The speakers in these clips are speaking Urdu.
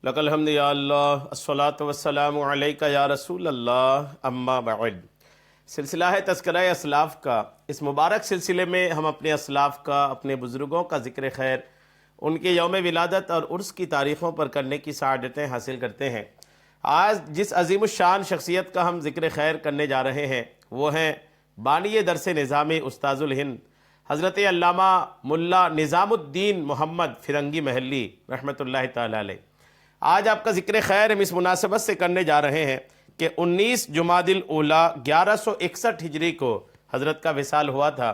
لک الحمد یا اللہ الصلاۃ والسلام علیک یا رسول اللہ اما بعد۔ سلسلہ ہے تذکرہ اسلاف کا۔ اس مبارک سلسلے میں ہم اپنے اسلاف کا، اپنے بزرگوں کا ذکر خیر، ان کے یوم ولادت اور عرس کی تاریخوں پر کرنے کی سعادتیں حاصل کرتے ہیں۔ آج جس عظیم الشان شخصیت کا ہم ذکر خیر کرنے جا رہے ہیں وہ ہیں بانی درس نظامی استاذ الہند حضرت علامہ ملا نظام الدین محمد فرنگی محلی رحمۃ اللہ تعالی علیہ۔ آج آپ کا ذکر خیر ہم اس مناسبت سے کرنے جا رہے ہیں کہ 19 جمادی الاولیٰ 1161 ہجری کو حضرت کا وصال ہوا تھا۔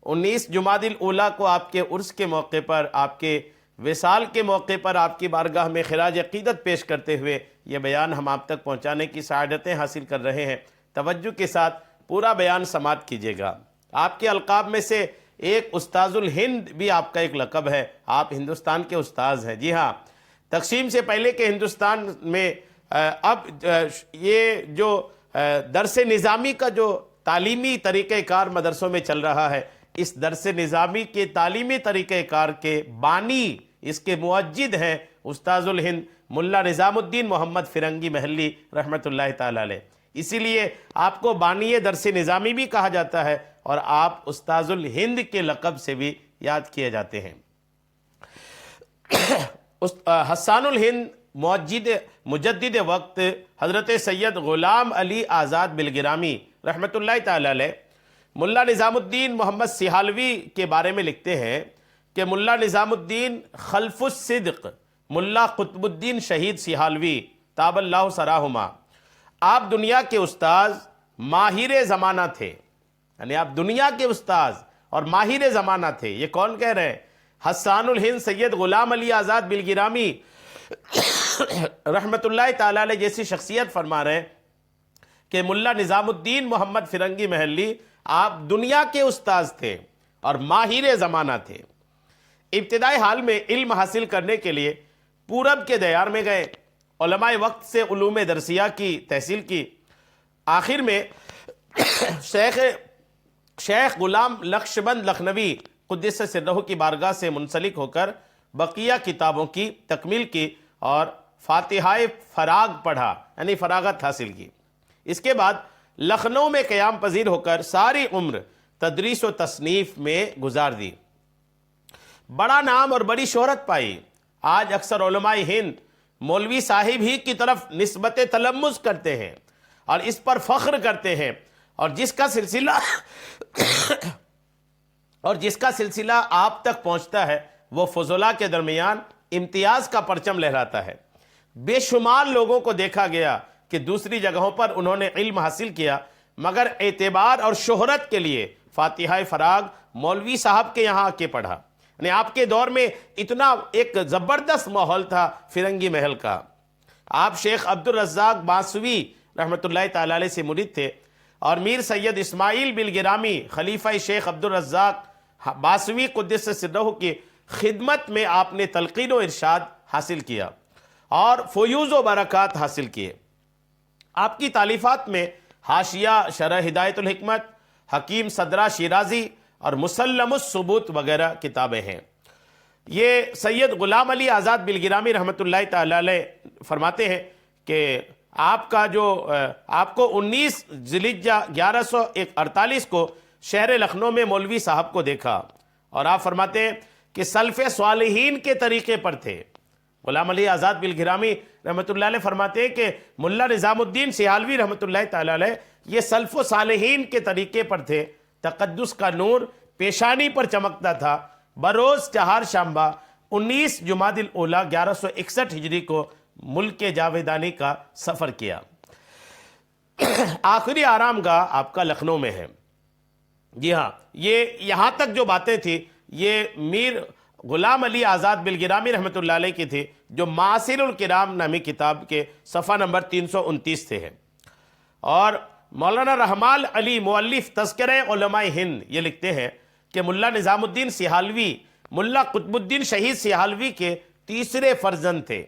19 جمادی الاولیٰ کو آپ کے عرس کے موقع پر، آپ کے وصال کے موقع پر آپ کی بارگاہ میں خراج عقیدت پیش کرتے ہوئے یہ بیان ہم آپ تک پہنچانے کی سعادتیں حاصل کر رہے ہیں۔ توجہ کے ساتھ پورا بیان سماعت کیجیے گا۔ آپ کے القاب میں سے ایک استاذ الہند بھی آپ کا ایک لقب ہے، آپ ہندوستان کے استاذ ہیں۔ جی ہاں، تقسیم سے پہلے کے ہندوستان میں اب یہ جو درس نظامی کا جو تعلیمی طریقہ کار مدرسوں میں چل رہا ہے، اس درس نظامی کے تعلیمی طریقہ کار کے بانی، اس کے موجد ہیں استاذ الہند ملا نظام الدین محمد فرنگی محلی رحمۃ اللہ تعالی علیہ۔ اسی لیے آپ کو بانی درس نظامی بھی کہا جاتا ہے اور آپ استاذ الہند کے لقب سے بھی یاد کیے جاتے ہیں۔ حسان الہند مجدد وقت حضرت سید غلام علی آزاد بلگرامی رحمۃ اللہ تعالی علیہ ملا نظام الدین محمد سیہالوی کے بارے میں لکھتے ہیں کہ ملا نظام الدین خلف الصدق ملا قطب الدین شہید سیہالوی تاب اللہ سراہما، آپ دنیا کے استاذ ماہر زمانہ تھے، یعنی آپ دنیا کے استاذ اور ماہر زمانہ تھے۔ یہ کون کہہ رہے ہیں؟ حسان الہند سید غلام علی آزاد بلگرامی رحمۃ اللہ تعالی علیہ جیسی شخصیت فرما رہے ہیں کہ ملا نظام الدین محمد فرنگی محلی آپ دنیا کے استاذ تھے اور ماہر زمانہ تھے۔ ابتدائی حال میں علم حاصل کرنے کے لیے پورب کے دیار میں گئے، علماء وقت سے علوم درسیہ کی تحصیل کی۔ آخر میں شیخ غلام نقشبند لکھنوی قدس سرہ کی بارگاہ سے منسلک ہو کر بقیہ کتابوں کی تکمیل کی اور فاتحہ فراغ پڑھا، یعنی فراغت حاصل کی۔ اس کے بعد لکھنؤ میں قیام پذیر ہو کر ساری عمر تدریس و تصنیف میں گزار دی، بڑا نام اور بڑی شہرت پائی۔ آج اکثر علماء ہند مولوی صاحب ہی کی طرف نسبت تلمس کرتے ہیں اور اس پر فخر کرتے ہیں، اور جس کا سلسلہ آپ تک پہنچتا ہے وہ فضلاء کے درمیان امتیاز کا پرچم لہراتا ہے۔ بے شمار لوگوں کو دیکھا گیا کہ دوسری جگہوں پر انہوں نے علم حاصل کیا، مگر اعتبار اور شہرت کے لیے فاتحہ فراغ مولوی صاحب کے یہاں آ کے پڑھا۔ یعنی آپ کے دور میں اتنا ایک زبردست ماحول تھا فرنگی محل کا۔ آپ شیخ عبدالرزاق باسوی رحمۃ اللہ تعالی علیہ سے مرید تھے اور میر سید اسماعیل بلگرامی خلیفہ شیخ عبدالرزاق باسوی قدس سرہ کی خدمت میں آپ نے تلقین و ارشاد حاصل کیا اور فیوز و برکات حاصل کیے۔ آپ کی تالیفات میں حاشیہ شرح ہدایت الحکمت، حکیم صدرہ شیرازی اور مسلم الثبوت وغیرہ کتابیں ہیں۔ یہ سید غلام علی آزاد بلگرامی رحمۃ اللہ تعالی علیہ فرماتے ہیں کہ آپ کو 19 ذوالحجہ 1148 کو شہر لکھنؤ میں مولوی صاحب کو دیکھا، اور آپ فرماتے ہیں کہ سلف صالحین کے طریقے پر تھے۔ غلام علی آزاد بلگرامی رحمۃ اللہ علیہ فرماتے ہیں کہ ملا نظام الدین سیہالوی رحمۃ اللہ تعالی علیہ یہ سلف و صالحین کے طریقے پر تھے۔ تقدس کا نور پیشانی پر چمکتا تھا۔ بروز چہار شنبہ 19 جمادی الاولیٰ 1161 ہجری کو ملک جاویدانی کا سفر کیا۔ آخری آرام گاہ آپ کا لکھنؤ میں ہے۔ جی ہاں، یہ یہاں تک جو باتیں تھیں یہ میر غلام علی آزاد بلگرامی رحمۃ اللہ علیہ کی تھی، جو معاصر الکرام نامی کتاب کے صفحہ نمبر 329 سے ہے۔ اور مولانا رحمال علی مؤلف تذکرہ علماء ہند یہ لکھتے ہیں کہ ملا نظام الدین سیہالوی ملا قطب الدین شہید سیہالوی کے تیسرے فرزند تھے،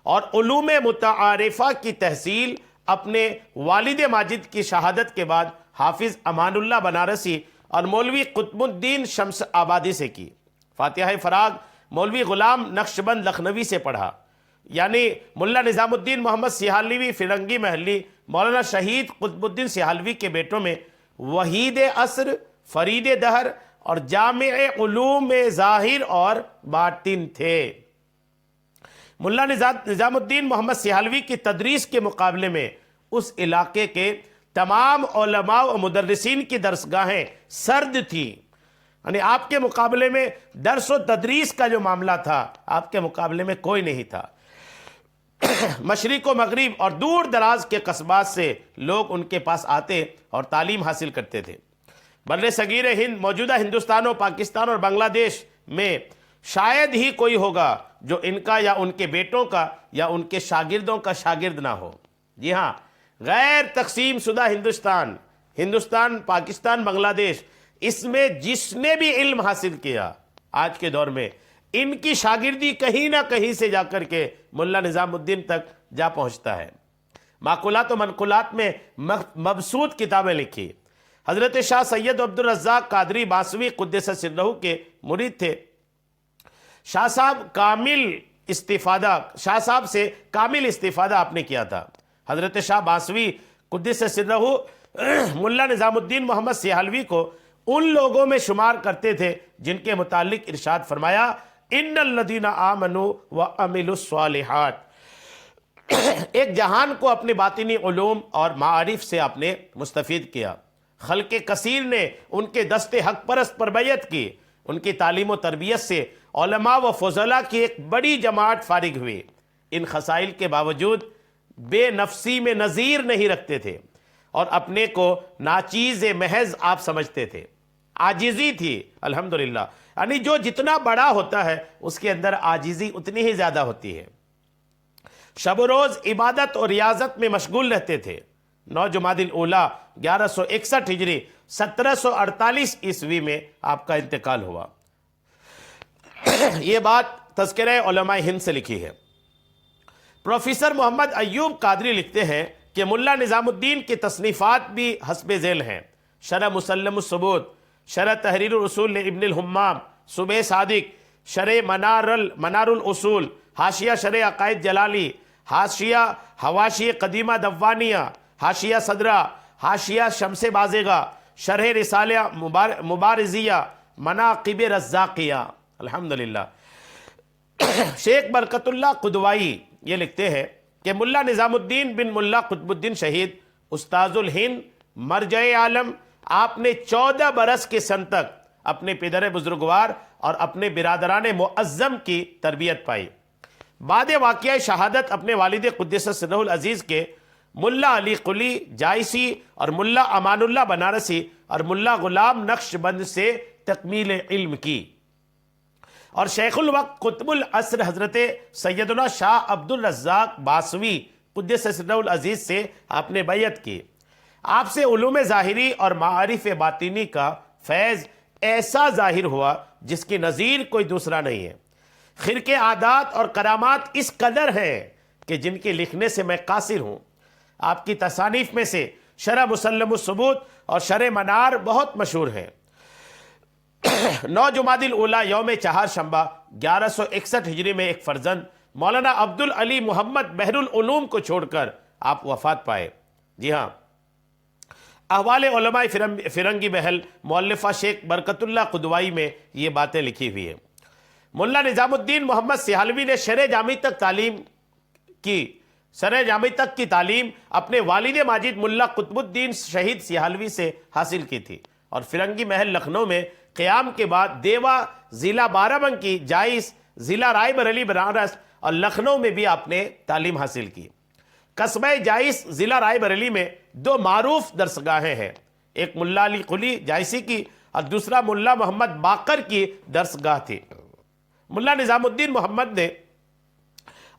اور علوم متعارفہ کی تحصیل اپنے والد ماجد کی شہادت کے بعد حافظ امان اللہ بنارسی اور مولوی قطب الدین شمس آبادی سے کی۔ فاتحہ فراغ مولوی غلام نقشبند لکھنوی سے پڑھا۔ یعنی ملا نظام الدین محمد سیحلوی فرنگی محلی مولانا شہید قطب الدین سیحلوی کے بیٹوں میں وحید عصر، فرید دہر اور جامع علوم ظاہر اور باطن تھے۔ ملا نظام الدین محمد سیحلوی کی تدریس کے مقابلے میں اس علاقے کے تمام علماء و مدرسین کی درسگاہیں سرد تھیں، یعنی آپ کے مقابلے میں درس و تدریس کا جو معاملہ تھا آپ کے مقابلے میں کوئی نہیں تھا۔ مشرق و مغرب اور دور دراز کے قصبات سے لوگ ان کے پاس آتے اور تعلیم حاصل کرتے تھے۔ بر صغیر ہند، موجودہ ہندوستان و پاکستان اور بنگلہ دیش میں شاید ہی کوئی ہوگا جو ان کا یا ان کے بیٹوں کا یا ان کے شاگردوں کا شاگرد نہ ہو۔ جی ہاں، غیر تقسیم شدہ ہندوستان، پاکستان، بنگلہ دیش، اس میں جس نے بھی علم حاصل کیا آج کے دور میں ان کی شاگردی کہیں نہ کہیں سے جا کر کے ملا نظام الدین تک جا پہنچتا ہے۔ معقولات و منقولات میں مبسوط کتابیں لکھی۔ حضرت شاہ سید عبد الرزاق قادری بانسوی قدس سرہ کے مرید تھے۔ شاہ صاحب سے کامل استفادہ آپ نے کیا تھا۔ حضرت شاہ بانسوی قدس سرہ ملا نظام الدین محمد سیحلوی کو ان لوگوں میں شمار کرتے تھے جن کے متعلق ارشاد فرمایا، ان الذین آمنوا وعملوا الصالحات۔ ایک جہان کو اپنے باطنی علوم اور معارف سے آپ نے مستفید کیا۔ خلق کثیر نے ان کے دست حق پرست پر بیعت کی۔ ان کی تعلیم و تربیت سے علماء و فضلاء کی ایک بڑی جماعت فارغ ہوئی۔ ان خسائل کے باوجود بے نفسی میں نظیر نہیں رکھتے تھے اور اپنے کو ناچیز محض آپ سمجھتے تھے۔ عاجزی تھی الحمدللہ، یعنی جو جتنا بڑا ہوتا ہے اس کے اندر عاجزی اتنی ہی زیادہ ہوتی ہے۔ شب و روز عبادت اور ریاضت میں مشغول رہتے تھے۔ 9 جمادی الاولیٰ 1161 ہجری 1748 عیسوی میں آپ کا انتقال ہوا۔ یہ بات تذکرہ علماء ہند سے لکھی ہے۔ پروفیسر محمد ایوب قادری لکھتے ہیں کہ ملا نظام الدین کی تصنیفات بھی حسب ذیل ہیں: شرح مسلم الثبوت، شرح تحریر الاصول ابن الحمام، صبح صادق، شرح منار الاصول، حاشیہ شرح عقائد جلالی، حاشیہ حواشی قدیمہ دوانیہ، حاشیہ صدرہ، حاشیہ شمس بازغہ، شرح رسالہ مبارزیہ، مناقب رزاقیہ۔ الحمدللہ۔ شیخ برکت اللہ قدوائی یہ لکھتے ہیں کہ ملا نظام الدین بن ملا قطب الدین شہید استاذ الہند مرجع عالم، آپ نے 14 برس کے سن تک اپنے پدر بزرگوار اور اپنے برادران معظم کی تربیت پائی۔ بعد واقعہ شہادت اپنے والد قدس سرہ العزیز کے ملا علی قلی جائسی اور ملا امان اللہ بنارسی اور ملا غلام نقش بند سے تکمیل علم کی، اور شیخ الوقت قطب العصر حضرت سیدنا شاہ عبد الرزاق بانسوی قدس سرہ العزیز سے آپ نے بیعت کی۔ آپ سے علوم ظاہری اور معارف باطنی کا فیض ایسا ظاہر ہوا جس کی نظیر کوئی دوسرا نہیں ہے۔ خرقے عادات اور کرامات اس قدر ہیں کہ جن کے لکھنے سے میں قاصر ہوں۔ آپ کی تصانیف میں سے شرح مسلم الثبوت اور شرح منار بہت مشہور ہیں۔ 9 جمادی الاولیٰ یوم چہارشنبہ 1161 ہجری میں ایک فرزند مولانا عبد العلی محمد بحر العلوم کو چھوڑ کر آپ وفات پائے۔ جی ہاں، احوال علماء فرنگی محل مؤلفہ شیخ برکت اللہ قدوائی میں یہ باتیں لکھی ہوئی ہیں۔ ملا نظام الدین محمد سیحلوی نے شرح جامع تک کی تعلیم اپنے والد ماجد ملا قطب الدین شہید سیحلوی سے حاصل کی تھی، اور فرنگی محل لکھنؤ میں قیام کے بعد دیوا ضلع بارہ بنکی، جائس ضلع رائے بریلی بنارس اور لکھنؤ میں بھی آپ نے تعلیم حاصل کی۔ قصبہ جائس ضلع رائے بریلی میں 2 معروف درسگاہیں ہیں، ایک ملا علی قلی جائسی کی اور دوسرا ملا محمد باقر کی درسگاہ تھی۔ ملا نظام الدین محمد نے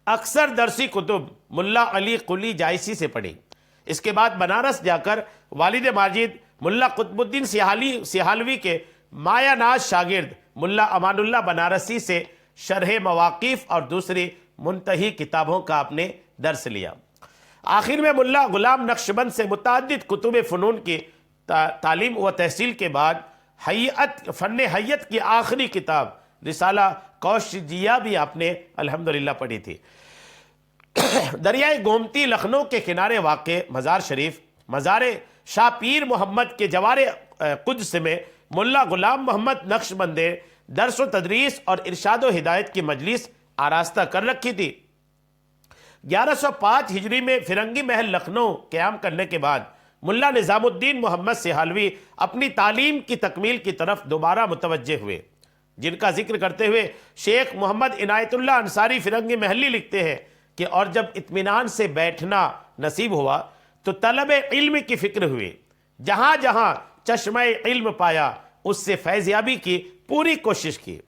اکثر درسی کتب ملا علی قلی جائسی سے پڑھی۔ اس کے بعد بنارس جا کر والد ماجد ملا قطب الدین سیحلوی کے مایہ ناز شاگرد ملا امان اللہ بنارسی سے شرح مواقف اور دوسری منتہی کتابوں کا آپ نے درس لیا۔ آخر میں ملا غلام نقشبند سے متعدد کتب فنون کی تعلیم و تحصیل کے بعد فن حیت کی آخری کتاب رسالہ کوشجیہ بھی آپ نے الحمدللہ پڑھی تھی۔ دریائے گومتی لکھنؤ کے کنارے واقع مزار شریف مزار شاہ پیر محمد کے جوار قدس میں ملا غلام محمد نقشبند نے درس و تدریس اور ارشاد و ہدایت کی مجلس آراستہ کر رکھی تھی۔ 1105 ہجری میں فرنگی محل لکھنؤ قیام کرنے کے بعد ملا نظام الدین محمد سہالوی اپنی تعلیم کی تکمیل کی طرف دوبارہ متوجہ ہوئے، جن کا ذکر کرتے ہوئے شیخ محمد عنایت اللہ انصاری فرنگی محلی لکھتے ہیں کہ اور جب اطمینان سے بیٹھنا نصیب ہوا تو طلب علم کی فکر ہوئی، جہاں جہاں چشمہ علم پایا اس سے فیضیابی کی پوری کوشش کی۔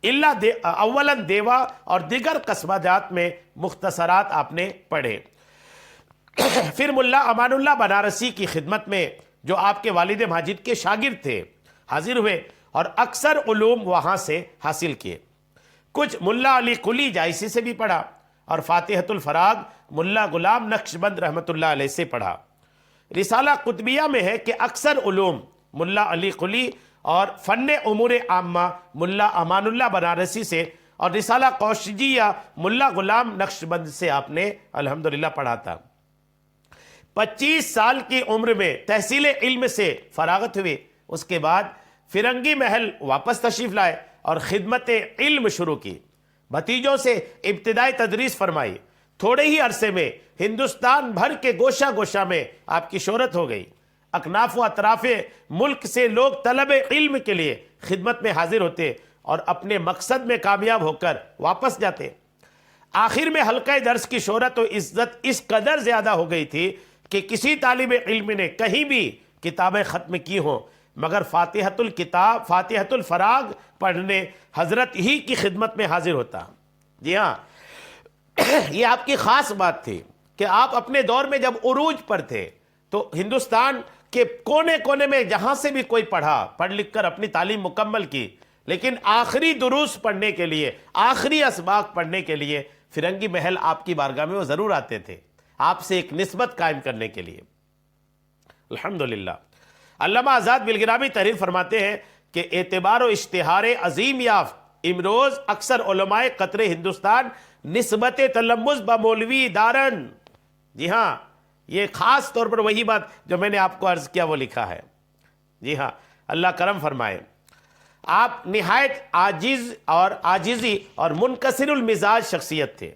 اولاً دیوا اور دیگر قصبہ جات میں مختصرات آپ نے پڑھے، پھر ملا امان اللہ بنارسی کی خدمت میں جو آپ کے والد ماجد کے شاگرد تھے حاضر ہوئے اور اکثر علوم وہاں سے حاصل کیے۔ کچھ ملا علی قلی جائسی سے بھی پڑھا اور فاتحۃ الفراغ ملا غلام نقشبند رحمۃ اللہ علیہ سے پڑھا۔ رسالہ قطبیہ میں ہے کہ اکثر علوم ملا علی قلی اور فن امور عامہ ملا امان اللہ بنارسی سے اور رسالہ قوشجیہ ملا غلام نقشبند سے آپ نے الحمدللہ پڑھا تھا۔ 25 سال کی عمر میں تحصیل علم سے فراغت ہوئی، اس کے بعد فرنگی محل واپس تشریف لائے اور خدمت علم شروع کی، بھتیجوں سے ابتدائی تدریس فرمائی۔ تھوڑے ہی عرصے میں ہندوستان بھر کے گوشہ گوشہ میں آپ کی شہرت ہو گئی، اکناف و اطراف ملک سے لوگ طلب علم کے لیے خدمت میں حاضر ہوتے اور اپنے مقصد میں کامیاب ہو کر واپس جاتے۔ آخر میں حلقہ درس کی شہرت و عزت اس قدر زیادہ ہو گئی تھی کہ کسی طالب علم نے کہیں بھی کتابیں ختم کی ہوں مگر فاتحۃ الفراغ پڑھنے حضرت ہی کی خدمت میں حاضر ہوتا۔ جی ہاں، یہ آپ کی خاص بات تھی کہ آپ اپنے دور میں جب عروج پر تھے تو ہندوستان کے کونے کونے میں جہاں سے بھی کوئی پڑھ لکھ کر اپنی تعلیم مکمل کی، لیکن آخری دروس پڑھنے کے لیے، آخری اسباق پڑھنے کے لیے فرنگی محل آپ کی بارگاہ میں وہ ضرور آتے تھے، آپ سے ایک نسبت قائم کرنے کے لیے۔ الحمدللہ۔ علامہ آزاد بلگرامی تحریر فرماتے ہیں کہ اعتبار و اشتہار عظیم یافت امروز اکثر علماء قطر ہندوستان نسبت تلمذ بمولوی دارن، جی ہاں، یہ خاص طور پر وہی بات جو میں نے آپ کو عرض کیا وہ لکھا ہے۔ جی ہاں، اللہ کرم فرمائے۔ آپ نہایت عاجزی اور منکسر المزاج شخصیت تھے،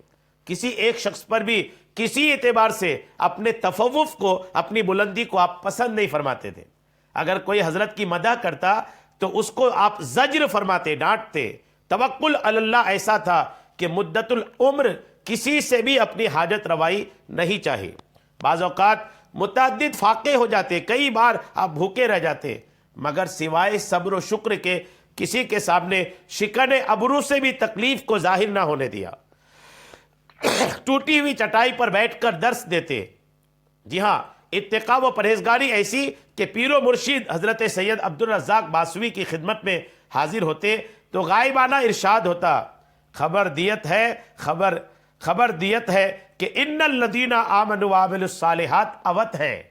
کسی ایک شخص پر بھی کسی اعتبار سے اپنے تفوف کو، اپنی بلندی کو آپ پسند نہیں فرماتے تھے۔ اگر کوئی حضرت کی مدح کرتا تو اس کو آپ زجر فرماتے، ڈانٹتے۔ توکل علی اللہ ایسا تھا کہ مدت العمر کسی سے بھی اپنی حاجت روائی نہیں چاہی۔ بعض اوقات متعدد فاقے ہو جاتے، کئی بار آپ بھوکے رہ جاتے، مگر سوائے صبر و شکر کے کسی کے سامنے شکن ابرو سے بھی تکلیف کو ظاہر نہ ہونے دیا۔ ٹوٹی ہوئی چٹائی پر بیٹھ کر درس دیتے۔ جی ہاں، اتقاء و پرہیزگاری ایسی کہ پیر و مرشد حضرت سید عبدالرزاق باسوی کی خدمت میں حاضر ہوتے تو غائبانہ ارشاد ہوتا، خبر دیت ہے کہ ان الذین آمنوا وعملوا الصالحات اوت ہے۔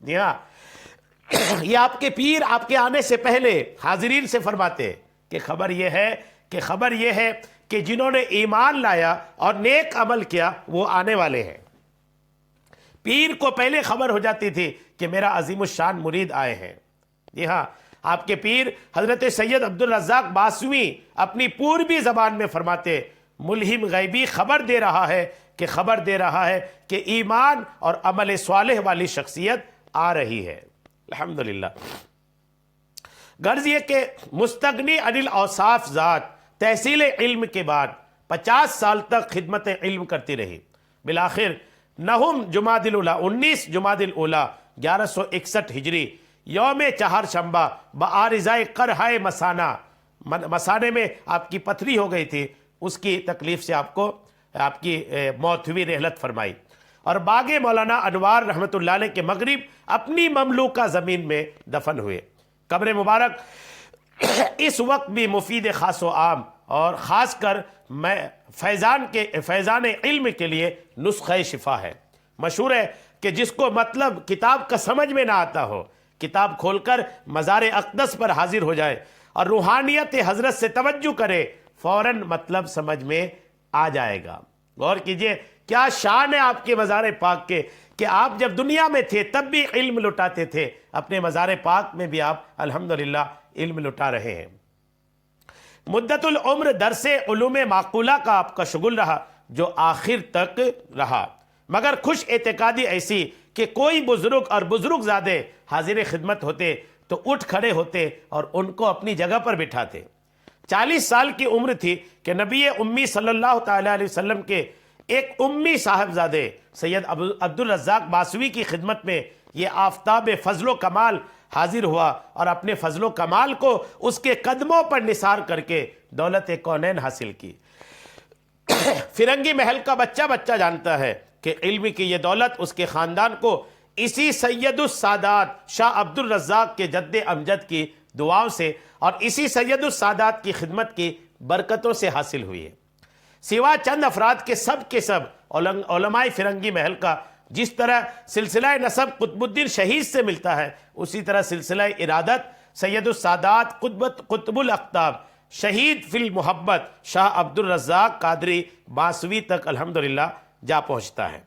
جی ہاں، یہ آپ کے پیر آپ کے آنے سے پہلے حاضرین سے فرماتے کہ خبر یہ ہے کہ جنہوں نے ایمان لایا اور نیک عمل کیا وہ آنے والے ہیں۔ پیر کو پہلے خبر ہو جاتی تھی کہ میرا عظیم الشان مرید آئے ہیں۔ جی ہاں، آپ کے پیر حضرت سید عبدالرزاق باسوی اپنی پوربی زبان میں فرماتے، ملہم غیبی خبر دے رہا ہے کہ ایمان اور عمل صالح والی شخصیت آ رہی ہے۔ الحمدللہ۔ غرض یہ کہ مستغنی عن الاوصاف ذات تحصیل علم کے بعد 50 سال تک خدمت علم کرتی رہی۔ بالآخر 19 جمادی الاولیٰ 1161 ہجری یوم چہارشنبہ بعارضۂ قرحۂ مثانے میں آپ کی پتھری ہو گئی تھی، اس کی تکلیف سے آپ کی موت ہوئی، رحلت فرمائی، اور باغ مولانا انوار رحمۃ اللہ علیہ کے مغرب اپنی مملوکہ زمین میں دفن ہوئے۔ قبر مبارک اس وقت بھی مفید خاص و عام اور خاص کر فیضان علم کے لیے نسخہ شفا ہے۔ مشہور ہے کہ جس کو مطلب کتاب کا سمجھ میں نہ آتا ہو، کتاب کھول کر مزار اقدس پر حاضر ہو جائے اور روحانیت حضرت سے توجہ کرے، فوراً مطلب سمجھ میں آ جائے گا۔ غور کیجئے کیا شان ہے آپ کے مزار پاک کے کہ آپ جب دنیا میں تھے تب بھی علم لٹاتے تھے، اپنے مزار پاک میں بھی آپ الحمدللہ علم لٹا رہے ہیں۔ مدت العمر درس علوم معقولہ کا آپ کا شغل رہا جو آخر تک رہا، مگر خوش اعتقادی ایسی کہ کوئی بزرگ اور بزرگ زادے حاضر خدمت ہوتے تو اٹھ کھڑے ہوتے اور ان کو اپنی جگہ پر بٹھاتے۔ 40 سال کی عمر تھی کہ نبی امی صلی اللہ تعالیٰ علیہ وسلم کے ایک امی صاحبزادے سید عبد الرزاق باسوی کی خدمت میں یہ آفتاب فضل و کمال حاضر ہوا اور اپنے فضل و کمال کو اس کے قدموں پر نثار کر کے دولت کونین حاصل کی۔ فرنگی محل کا بچہ جانتا ہے کہ علم کی یہ دولت اس کے خاندان کو اسی سید السادات شاہ عبد الرزاق کے جد امجد کی دعاؤں سے اور اسی سید السادات کی خدمت کی برکتوں سے حاصل ہوئی ہے۔ سوا چند افراد کے سب علماء فرنگی محل کا جس طرح سلسلہ نسب قطب الدین شہید سے ملتا ہے، اسی طرح سلسلہ ارادت سید السادات قطب الاقطاب شہید فی المحبت شاہ عبد الرزاق قادری باسوی تک الحمدللہ جا پہنچتا ہے۔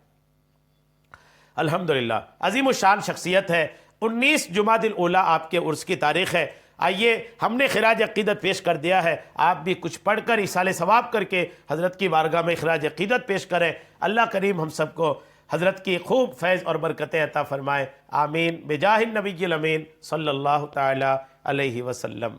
الحمدللہ عظیم الشان شخصیت ہے۔ 19 جمادی الاولیٰ آپ کے عرس کی تاریخ ہے۔ آئیے ہم نے خراج عقیدت پیش کر دیا ہے، آپ بھی کچھ پڑھ کر ایصال ثواب کر کے حضرت کی بارگاہ میں خراج عقیدت پیش کریں۔ اللہ کریم ہم سب کو حضرت کی خوب فیض اور برکتیں عطا فرمائے، آمین بجاہ النبی الامین صلی اللہ تعالی علیہ وسلم۔